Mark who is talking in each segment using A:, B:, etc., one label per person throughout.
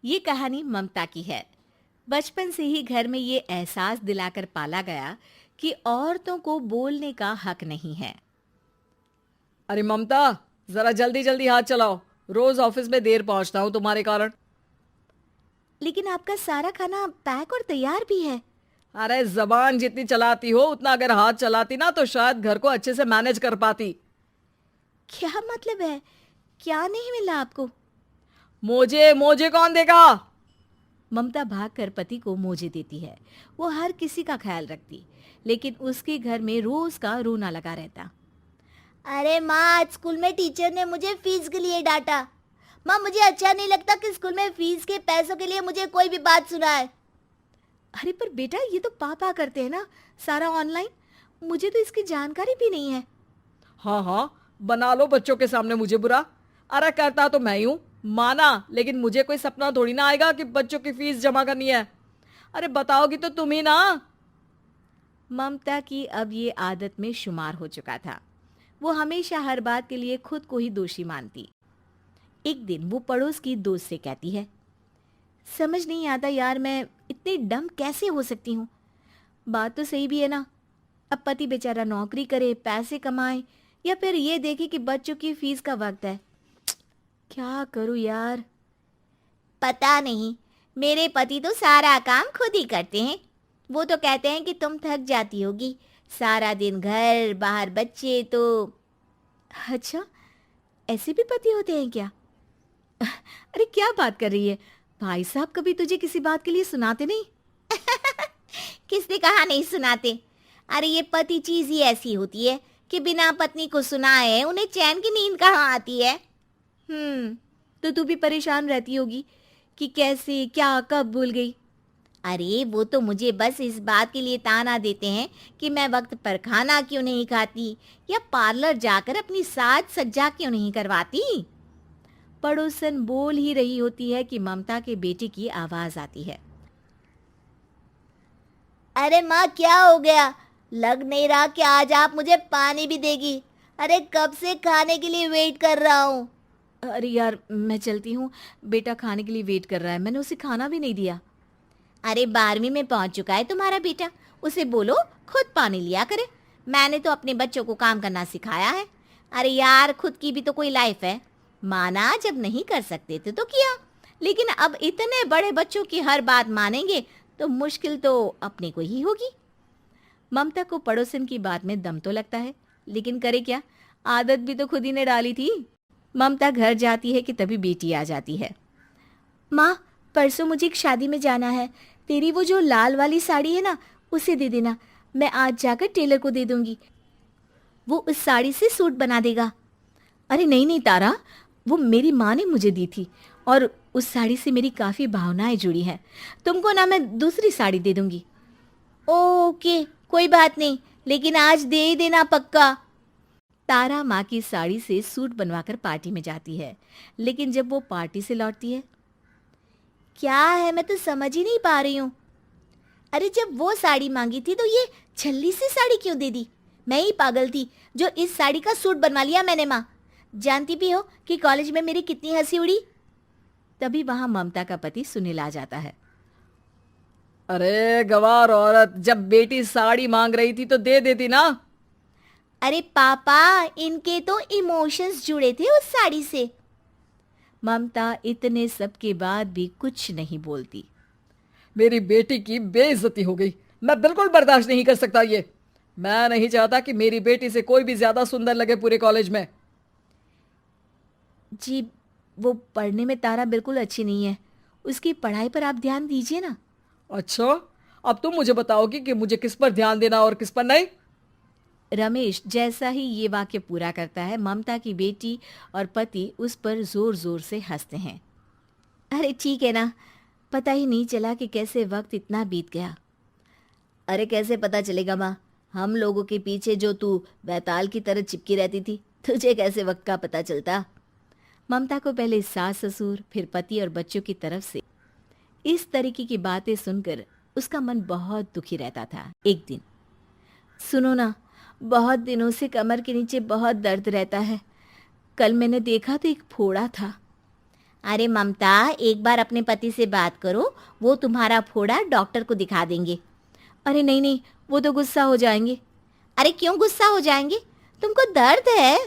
A: ये कहानी ममता की है। बचपन से ही घर में ये एहसास दिलाकर पाला गया कि औरतों को बोलने का हक नहीं है।
B: अरे ममता, जरा जल्दी जल्दी हाथ चलाओ। रोज ऑफिस में देर पहुंचता हूँ तुम्हारे कारण।
A: लेकिन आपका सारा खाना पैक और तैयार भी है।
B: अरे जबान जितनी चलाती हो उतना अगर हाथ चलाती ना तो शायद घर को अच्छे से मैनेज कर पाती।
A: क्या मतलब है? क्या नहीं मिला आपको?
B: मोजे मोजे कौन देगा?
A: ममता भागकर पति को मोजे देती है। वो हर किसी का ख्याल रखती, लेकिन उसके घर में रोज का रोना लगा रहता।
C: अरे माँ, आज स्कूल में टीचर ने मुझे फीस के लिए डांटा। माँ, मुझे अच्छा नहीं लगता कि स्कूल में फीस के पैसों के लिए मुझे कोई भी बात सुनाए।
A: अरे पर बेटा, ये तो पापा करते हैं ना, सारा ऑनलाइन। मुझे तो इसकी जानकारी भी नहीं है।
B: हाँ हाँ, बना लो बच्चों के सामने मुझे बुरा। अरे करता तो मैं ही हूँ, माना, लेकिन मुझे कोई सपना थोड़ी ना आएगा कि बच्चों की फीस जमा करनी है। अरे बताओगी तो तुम ही ना।
A: ममता की अब ये आदत में शुमार हो चुका था। वो हमेशा हर बात के लिए खुद को ही दोषी मानती। एक दिन वो पड़ोस की दोस्त से कहती है, समझ नहीं आता यार, मैं इतनी डम कैसे हो सकती हूँ। बात तो सही भी है ना। अब पति बेचारा नौकरी करे, पैसे कमाए, या फिर ये देखे कि बच्चों की फीस का वक्त है। क्या करूँ यार।
C: पता नहीं, मेरे पति तो सारा काम खुद ही करते हैं। वो तो कहते हैं कि तुम थक जाती होगी, सारा दिन घर बाहर बच्चे तो।
A: अच्छा, ऐसे भी पति होते हैं क्या? अरे क्या बात कर रही है? भाई साहब कभी तुझे किसी बात के लिए सुनाते नहीं?
C: किसने कहा नहीं सुनाते? अरे ये पति चीज ही ऐसी होती है कि बिना पत्नी को सुनाए उन्हें चैन की नींद कहाँ आती है।
A: तो तू भी परेशान रहती होगी कि कैसे, क्या, कब भूल गई।
C: अरे वो तो मुझे बस इस बात के लिए ताना देते हैं कि मैं वक्त पर खाना क्यों नहीं खाती या पार्लर जाकर अपनी साज सज्जा क्यों नहीं करवाती।
A: पड़ोसन बोल ही रही होती है कि ममता के बेटे की आवाज आती है।
C: अरे माँ, क्या हो गया? लग नहीं रहा कि आज आप मुझे पानी भी देगी। अरे कब से खाने के लिए वेट कर रहा हूँ।
A: अरे यार, मैं चलती हूँ। बेटा खाने के लिए वेट कर रहा है, मैंने उसे खाना भी नहीं दिया।
C: अरे 12वीं में पहुंच चुका है तुम्हारा बेटा, उसे बोलो खुद पानी लिया करे। मैंने तो अपने बच्चों को काम करना सिखाया है। अरे यार, खुद की भी तो कोई लाइफ है। माना जब नहीं कर सकते थे तो किया, लेकिन अब इतने बड़े बच्चों की हर बात मानेंगे तो मुश्किल तो अपने को ही होगी।
A: ममता को पड़ोसन की बात में दम तो लगता है, लेकिन करे क्या, आदत भी तो खुद ही ने डाली थी। ममता घर जाती है कि तभी बेटी आ जाती है। माँ, परसों मुझे एक शादी में जाना है। तेरी वो जो लाल वाली साड़ी है ना, उसे दे देना। मैं आज जाकर टेलर को दे दूंगी, वो उस साड़ी से सूट बना देगा। अरे नहीं नहीं तारा, वो मेरी माँ ने मुझे दी थी और उस साड़ी से मेरी काफ़ी भावनाएं जुड़ी हैं। तुमको ना मैं दूसरी साड़ी दे दूंगी।
C: ओके, कोई बात नहीं, लेकिन आज दे ही देना पक्का।
A: तारा माँ की साड़ी से सूट बनवाकर पार्टी में जाती है, लेकिन जब वो पार्टी से लौटती है,
C: क्या है, मैं तो समझ ही नहीं पा रही हूँ। अरे जब वो साड़ी मांगी थी तो ये छल्ली सी साड़ी क्यों दे दी? मैं ही पागल थी जो इस साड़ी का सूट बनवा लिया मैंने। माँ, जानती भी हो कि कॉलेज में मेरी कितनी हंसी उड़ी।
A: तभी वहां ममता का पति सुनील आ जाता है।
B: अरे गवार औरत, जब बेटी साड़ी मांग रही थी तो दे देती ना।
C: अरे पापा, इनके तो इमोशंस जुड़े थे उस साड़ी से।
A: ममता इतने सब के बाद भी कुछ नहीं बोलती।
B: मेरी बेटी की बेइज्जती हो गई। मैं बिल्कुल बर्दाश्त नहीं कर सकता ये। मैं नहीं चाहता कि मेरी बेटी से कोई भी ज्यादा सुंदर लगे पूरे कॉलेज में।
A: जी, वो पढ़ने में तारा बिल्कुल अच्छी नहीं है, उसकी पढ़ाई पर आप ध्यान दीजिए ना।
B: अच्छा, अब तुम मुझे बताओगी कि मुझे किस पर ध्यान देना और किस पर नहीं।
A: रमेश जैसा ही ये वाक्य पूरा करता है, ममता की बेटी और पति उस पर जोर जोर से हंसते हैं। अरे ठीक है ना, पता ही नहीं चला कि कैसे वक्त इतना बीत गया।
C: अरे कैसे पता चलेगा माँ, हम लोगों के पीछे जो तू बैताल की तरह चिपकी रहती थी, तुझे कैसे वक्त का पता चलता?
A: ममता को पहले सास ससुर, फिर पति और बच्चों की तरफ से इस तरीके की बातें सुनकर उसका मन बहुत दुखी रहता था। एक दिन, सुनो ना, बहुत दिनों से कमर के नीचे बहुत दर्द रहता है। कल मैंने देखा तो एक फोड़ा था।
C: अरे ममता, एक बार अपने पति से बात करो, वो तुम्हारा फोड़ा डॉक्टर को दिखा देंगे।
A: अरे नहीं नहीं, वो तो गुस्सा हो जाएंगे।
C: अरे क्यों गुस्सा हो जाएंगे? तुमको दर्द है?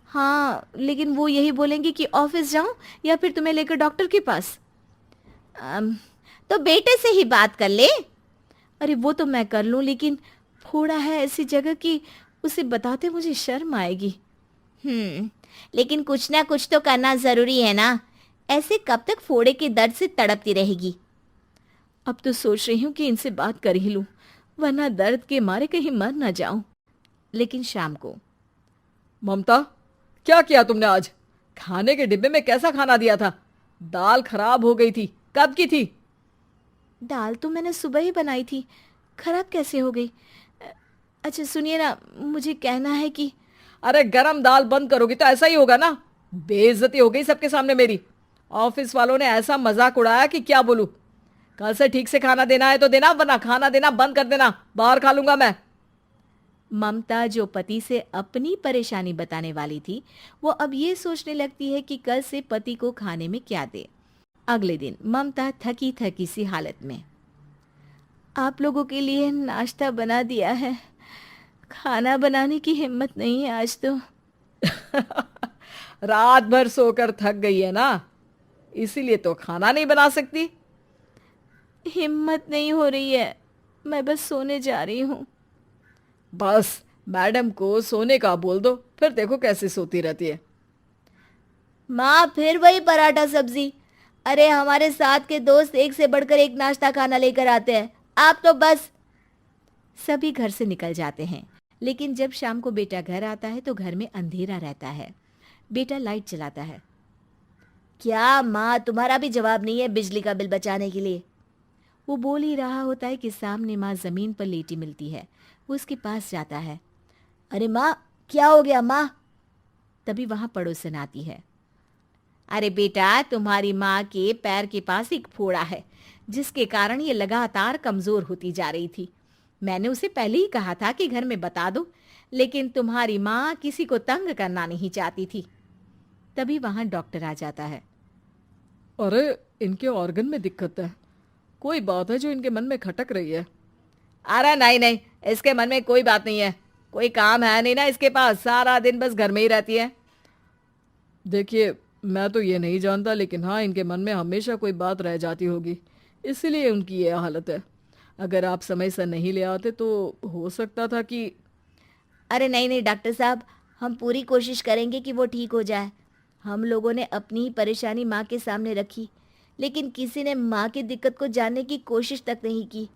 A: हाँ, लेकिन वो यही बोलेंगे कि ऑफिस जाऊं या फिर तुम्हें लेकर डॉक्टर के पास।
C: तो बेटे से ही बात कर ले।
A: अरे वो तो मैं कर लूं, लेकिन फोड़ा है ऐसी जगह कि उसे बताते मुझे शर्म आएगी।
C: लेकिन कुछ ना कुछ तो करना जरूरी है ना। ऐसे कब तक फोड़े के दर्द से तड़पती रहेगी?
A: अब तो सोच रही हूँ कि इनसे बात कर ही लूं, वरना दर्द के मारे कहीं मर ना जाऊं। लेकिन शाम को,
B: ममता, क्या किया तुमने आज? खाने के डिब्बे में कैसा खाना दिया था? दाल खराब हो गई थी। कब की थी?
A: दाल तो मैंने सुबह ही बनाई थी, खराब कैसे हो गई? अच्छा सुनिए ना, मुझे कहना है कि
B: अरे गरम दाल बंद करोगी तो ऐसा ही होगा ना। बेइज्जती हो गई सबके सामने मेरी। ऑफिस वालों ने ऐसा मजाक उड़ाया कि क्या बोलूं। कल से ठीक से खाना देना है तो देना, वरना खाना देना बंद कर देना। बाहर खा लूंगा मैं।
A: ममता, जो पति से अपनी परेशानी बताने वाली थी, वो अब ये सोचने लगती है कि कल से पति को खाने में क्या दे। अगले दिन ममता थकी थकी सी हालत में, आप लोगों के लिए नाश्ता बना दिया है, खाना बनाने की हिम्मत नहीं है आज तो।
B: रात भर सोकर थक गई है ना, इसीलिए तो खाना नहीं बना सकती।
A: हिम्मत नहीं हो रही है, मैं बस सोने जा रही हूँ।
B: बस मैडम को सोने का बोल दो, फिर देखो कैसे सोती रहती है।
C: माँ, फिर वही पराठा सब्जी। अरे हमारे साथ के दोस्त एक से बढ़कर एक नाश्ता खाना लेकर आते हैं, आप तो बस।
A: सभी घर से निकल जाते हैं, लेकिन जब शाम को बेटा घर आता है तो घर में अंधेरा रहता है। बेटा लाइट जलाता है।
C: क्या माँ, तुम्हारा भी जवाब नहीं है बिजली का बिल बचाने के लिए?
A: वो बोल ही रहा होता है कि सामने माँ जमीन पर लेटी मिलती है। वो उसके पास जाता है।
C: अरे माँ, क्या हो गया माँ?
A: तभी वहां पड़ोसन आती है।
C: अरे बेटा, तुम्हारी माँ के पैर के पास एक फोड़ा है,
A: जिसके कारण ये लगातार कमजोर होती जा रही थी। मैंने उसे पहले ही कहा था कि घर में बता दो, लेकिन तुम्हारी माँ किसी को तंग करना नहीं चाहती थी। तभी वहां डॉक्टर आ जाता है।
B: अरे इनके ऑर्गन में दिक्कत है, कोई बात है जो इनके मन में खटक रही है। अरे नहीं नहीं, इसके मन में कोई बात नहीं है, कोई काम है नहीं ना इसके पास, सारा दिन बस घर में ही रहती है। देखिए, मैं तो ये नहीं जानता, लेकिन हाँ, इनके मन में हमेशा कोई बात रह जाती होगी, इसीलिए उनकी ये हालत है। अगर आप समय से नहीं ले आते तो हो सकता था कि।
C: अरे नहीं नहीं डॉक्टर साहब, हम पूरी कोशिश करेंगे कि वो ठीक हो जाए। हम लोगों ने अपनी ही परेशानी माँ के सामने रखी, लेकिन किसी ने माँ की दिक्कत को जानने की कोशिश तक नहीं की।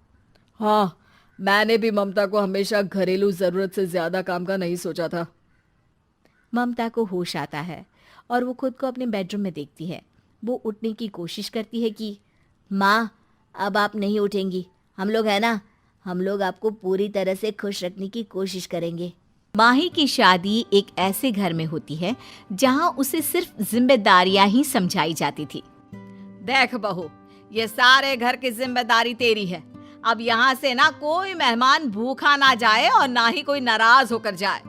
B: हाँ, मैंने भी ममता को हमेशा घरेलू जरूरत से ज्यादा काम का नहीं सोचा था।
A: ममता को होश आता है और वो खुद को अपने बेडरूम में देखती है। वो उठने की कोशिश करती है कि
C: माँ, अब आप नहीं उठेंगी, हम लोग है ना, हम लोग आपको पूरी तरह से खुश रखने की कोशिश करेंगे।
A: माही की शादी एक ऐसे घर में होती है जहां उसे सिर्फ जिम्मेदारियां ही समझाई जाती थी।
B: देख बहू, ये सारे घर की जिम्मेदारी तेरी है। अब यहाँ से ना कोई मेहमान भूखा ना जाए और ना ही कोई नाराज होकर जाए।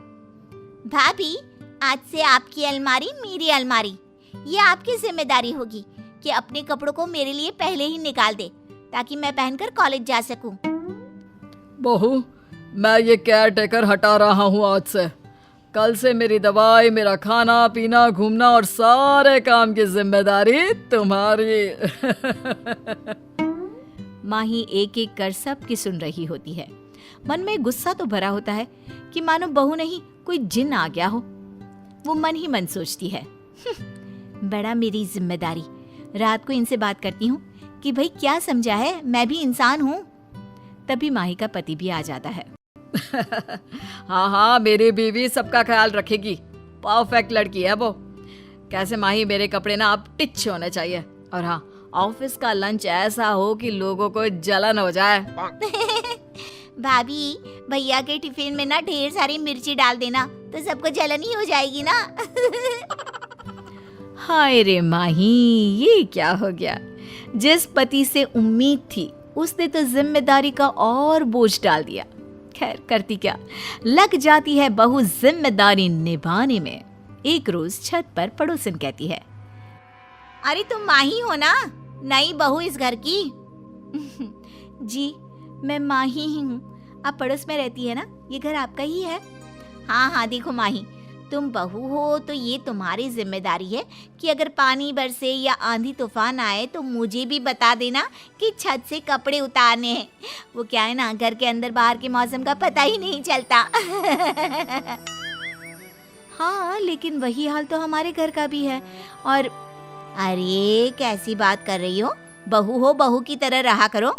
C: भाभी, आज से आपकी अलमारी मेरी अलमारी। ये आपकी जिम्मेदारी होगी कि अपने कपड़ों को मेरे लिए पहले ही निकाल दे, ताकि मैं पहनकर कॉलेज जा सकूं।
B: बहू, मैं ये केयर टेकर हटा रहा हूँ आज से। कल से मेरी दवाई, मेरा खाना पीना, घूमना और सारे काम की जिम्मेदारी तुम्हारी।
A: माही एक एक कर सब की सुन रही होती है। मन में गुस्सा तो भरा होता है कि मानो बहू नहीं कोई जिन आ गया हो। वो मन ही मन सोचती है, बड़ा मेरी जिम्मेदारी। रात को इनसे बात करती हूँ कि भाई क्या समझा है, मैं भी इंसान हूँ। तभी माही का पति भी आ जाता है।
B: हाँ हाँ, मेरी बीवी सबका ख्याल रखेगी, परफेक्ट लड़की है वो। कैसे माही, मेरे कपड़े ना अब टिच होने चाहिए, और हाँ, ऑफिस का लंच ऐसा हो कि लोगों को जलन हो जाए।
C: भाभी, भैया के टिफिन में ना ढेर सारी मिर्ची डाल देना, तो सबको जलन ही हो जाएगी ना।
A: हाय रे माही, ये क्या हो गया? जिस पति से उम्मीद थी उसने तो जिम्मेदारी का और बोझ डाल दिया। खैर, करती क्या, लग जाती है बहू जिम्मेदारी निभाने में। एक रोज छत पर पड़ोसन कहती है,
C: अरे तुम माही हो ना, नई बहू इस घर की?
A: जी, मैं माही ही हूँ। आप पड़ोस में रहती है ना, ये घर आपका ही है।
C: हाँ हाँ, देखो माही, तुम बहू हो तो ये तुम्हारी जिम्मेदारी है कि अगर पानी बरसे या आंधी तूफान आए तो मुझे भी बता देना कि छत से कपड़े उतारने हैं। वो क्या है ना, घर के अंदर बाहर के मौसम का पता ही नहीं चलता।
A: हाँ, लेकिन वही हाल तो हमारे घर का भी है। और
C: अरे कैसी बात कर रही हो, बहू हो, बहू की तरह रहा करो।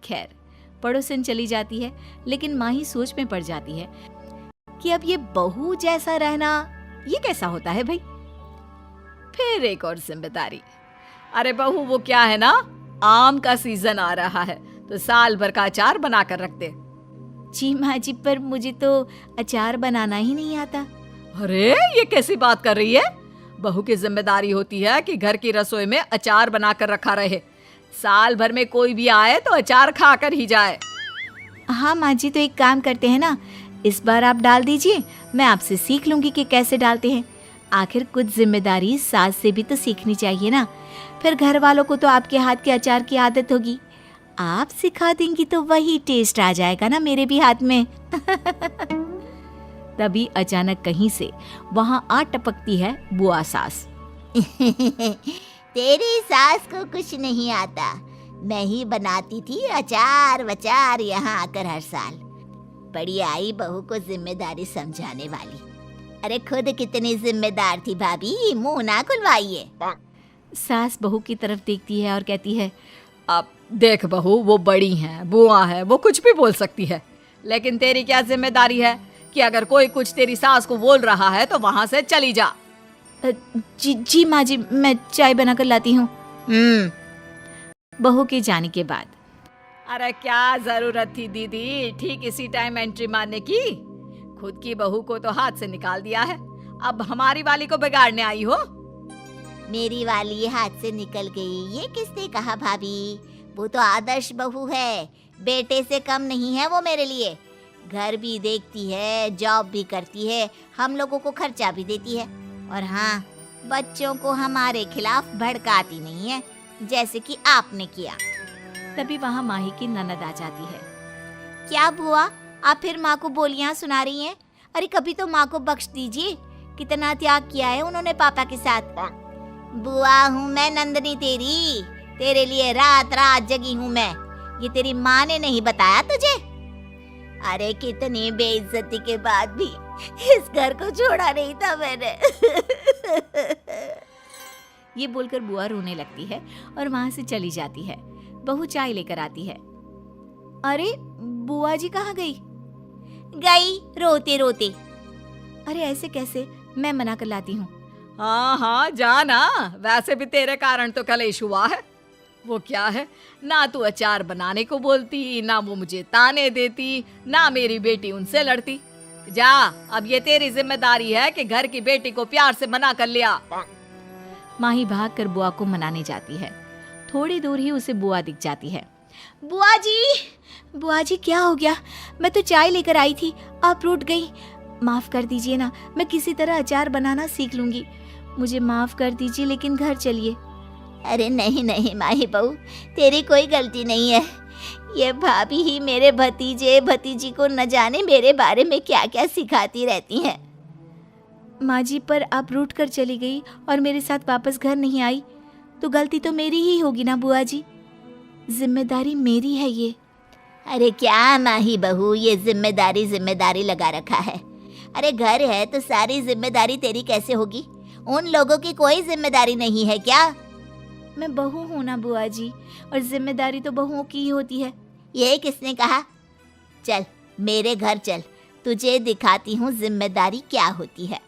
A: खैर, पड़ोसन चली जाती है, लेकिन माही सोच में पड़ जाती है कि अब ये बहू जैसा रहना ये कैसा होता है भाई।
B: फिर एक और जिम्मेदारी। अरे बहू, वो क्या है ना, आम का सीजन आ रहा है तो साल भर का अचार बना कर रख दे।
A: जी माँ जी, पर मुझे तो अचार बनाना ही नहीं आता।
B: अरे ये कैसी बात कर रही है? बहू की जिम्मेदारी होती है कि घर की रसोई में अचार बनाकर रखा रहे। साल भर में कोई भी आए तो अचार खाकर ही जाए।
A: हाँ माँ जी, तो एक काम करते हैं ना, इस बार आप डाल दीजिए, मैं आपसे सीख लूंगी कि कैसे डालते हैं। आखिर कुछ जिम्मेदारी सास से भी तो सीखनी चाहिए ना। फिर घर वालों को तो आपके हाथ के अचार की आदत होगी, आप सिखा देंगी तो वही टेस्ट आ जाएगा ना मेरे भी हाथ में। तभी अचानक कहीं से वहां आ टपकती है बुआ सास।
C: तेरी सास को कुछ नहीं आता, मैं ही बनाती थी अचार वचार यहाँ आकर हर साल। बड़ी आई बहू को जिम्मेदारी समझाने वाली। अरे खुद कितनी जिम्मेदार थी भाभी, मुंह ना खुलवाइए।
A: सास बहू की तरफ देखती है और कहती है,
B: अब देख बहू, वो बड़ी हैं, बुआ है, वो कुछ भी बोल सकती है, लेकिन तेरी क्या जिम्मेदारी है कि अगर कोई कुछ तेरी सास को बोल रहा है तो वहां से चली जा।
A: जी माँ जी, मैं चाय बनाकर लाती हूँ। बहू के जाने के बाद,
B: अरे क्या जरूरत थी दीदी ठीक इसी टाइम एंट्री मारने की? खुद की बहू को तो हाथ से निकाल दिया है, अब हमारी वाली को बिगाड़ने आई हो?
C: मेरी वाली हाथ से निकल गई, ये किसने कहा भाभी? वो तो आदर्श बहू है, बेटे से कम नहीं है वो मेरे लिए। घर भी देखती है, जॉब भी करती है, हम लोगों को खर्चा भी देती है, और हाँ, बच्चों को हमारे खिलाफ भड़काती नहीं है, जैसे कि आपने किया।
A: तभी वहाँ माही की ननद आ जाती है।
C: क्या बुआ, आप फिर माँ को बोलियां सुना रही हैं? अरे कभी तो माँ को बख्श दीजिए, कितना त्याग किया है उन्होंने पापा के साथ। बुआ हूँ मैं नंदनी तेरी, तेरे लिए रात रात जगी हूँ मैं, ये तेरी माँ ने नहीं बताया तुझे? अरे कितनी बेइज्जती के बाद भी इस घर को छोड़ा नहीं था मैंने।
A: ये बोलकर बुआ रोने लगती है और वहां से चली जाती है। बहू चाय लेकर आती है। अरे बुआ जी कहाँ गई?
C: गई रोते रोते।
A: अरे ऐसे कैसे, मैं मना कर लाती हूँ।
B: हाँ हाँ जा ना, वैसे भी तेरे कारण तो कलेश हुआ है। वो क्या है ना, तू अचार बनाने को बोलती, ना वो मुझे ताने देती, ना मेरी बेटी उनसे लड़ती। जा, अब ये तेरी जिम्मेदारी है कि घर की बेटी को प्यार से मना कर लिया।
A: माही भागकर बुआ को मनाने जाती है। थोड़ी दूर ही उसे बुआ दिख जाती है। बुआ जी क्या हो गया? मैं तो चाय लेकर आई थी, आप रूठ गई। माफ कर दीजिए ना, मैं किसी तरह अचार बनाना सीख लूंगी। मुझे माफ कर दीजिए, लेकिन घर चलिए।
C: अरे नहीं नहीं माही बहू, तेरी कोई गलती नहीं है। ये भाभी ही मेरे भतीजे भतीजी को न जाने मेरे बारे में क्या क्या सिखाती रहती हैं।
A: माँ जी, पर आप रूठ कर चली गई और मेरे साथ वापस घर नहीं आई, तो गलती तो मेरी ही होगी ना बुआ जी। जिम्मेदारी मेरी है ये।
C: अरे क्या माही बहू, ये जिम्मेदारी लगा रखा है। अरे घर है तो सारी जिम्मेदारी तेरी कैसे होगी? उन लोगों की कोई जिम्मेदारी नहीं है क्या?
A: मैं बहू हूँ ना बुआ जी, और जिम्मेदारी तो बहुओं की ही होती है।
C: ये किसने कहा? चल मेरे घर चल, तुझे दिखाती हूँ जिम्मेदारी क्या होती है।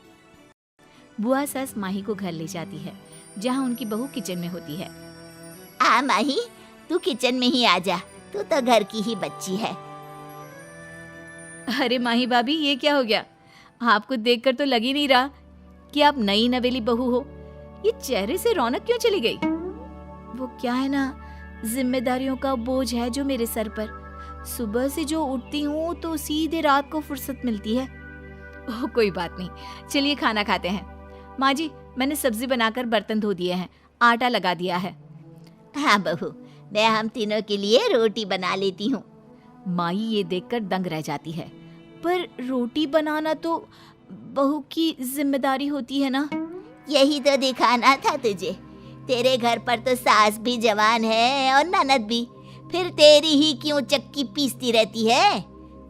A: बुआ सास माही को घर ले जाती है, जहाँ उनकी बहू किचन में होती है।
C: आ माही, तू किचन में ही आ जा, तू तो घर की ही बच्ची है।
A: अरे माही भाभी, ये क्या हो गया? आपको देखकर तो लग ही नहीं रहा कि आप नई नवेली बहू हो। ये चेहरे से रौनक क्यों चली गई? वो क्या है ना, जिम्मेदारियों का बोझ है जो मेरे सर पर। सुबह से जो उठती हूँ तो सीधे रात को फुर्सत मिलती है। ओह कोई बात नहीं, चलिए खाना खाते हैं। माँ जी, मैंने सब्जी बनाकर बर्तन धो दिए हैं, आटा लगा दिया है।
C: हाँ बहू, मैं हम तीनों के लिए रोटी बना लेती हूँ।
A: माही ये देखकर दंग रह जाती है। पर रोटी बनाना तो बहू की जिम्मेदारी होती है ना।
C: यही तो दिखाना था तुझे। तेरे घर पर तो सास भी जवान है और ननद भी, फिर तेरी ही क्यों चक्की पीसती रहती है।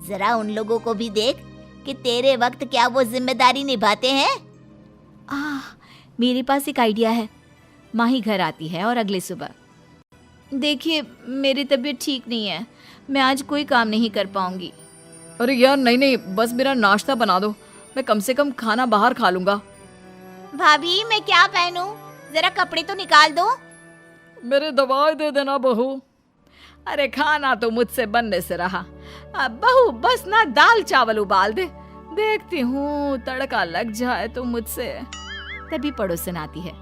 C: जरा उन लोगों को भी देख कि तेरे वक्त क्या वो जिम्मेदारी निभाते हैं।
A: मेरे पास एक आइडिया है। माही घर आती है और अगली सुबह, देखिए मेरी तबीयत ठीक नहीं है, मैं आज कोई काम नहीं कर पाऊंगी।
B: अरे यार नहीं नहीं, बस मेरा नाश्ता बना दो, मैं कम से कम खाना बाहर खा लूंगा।
C: भाभी मैं क्या पहनूं, जरा कपड़े तो निकाल दो।
B: मेरे दवाई दे देना बहू।
A: अरे खाना तो मुझसे बनने से रहा, अब बहू बस ना दाल चावल उबाल दे, देखती हूँ तड़का लग जाए तो मुझसे। तभी पड़ोसन आती है।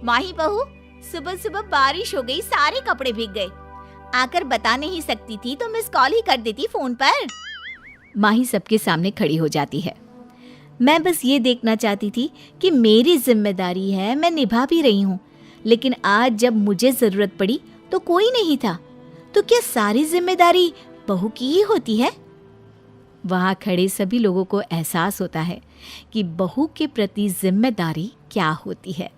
C: माही बहू, सुबह सुबह बारिश हो गई, सारे कपड़े भीग गए। आकर बता नहीं सकती थी तो मिस कॉल ही कर देती फोन पर।
A: माही सबके सामने खड़ी हो जाती है। मैं बस ये देखना चाहती थी कि मेरी जिम्मेदारी है, मैं निभा भी रही हूँ, लेकिन आज जब मुझे जरूरत पड़ी तो कोई नहीं था। तो क्या सारी जिम्मेदारी बहू की ही होती है? वहाँ खड़े सभी लोगों को एहसास होता है कि बहू के प्रति जिम्मेदारी क्या होती है।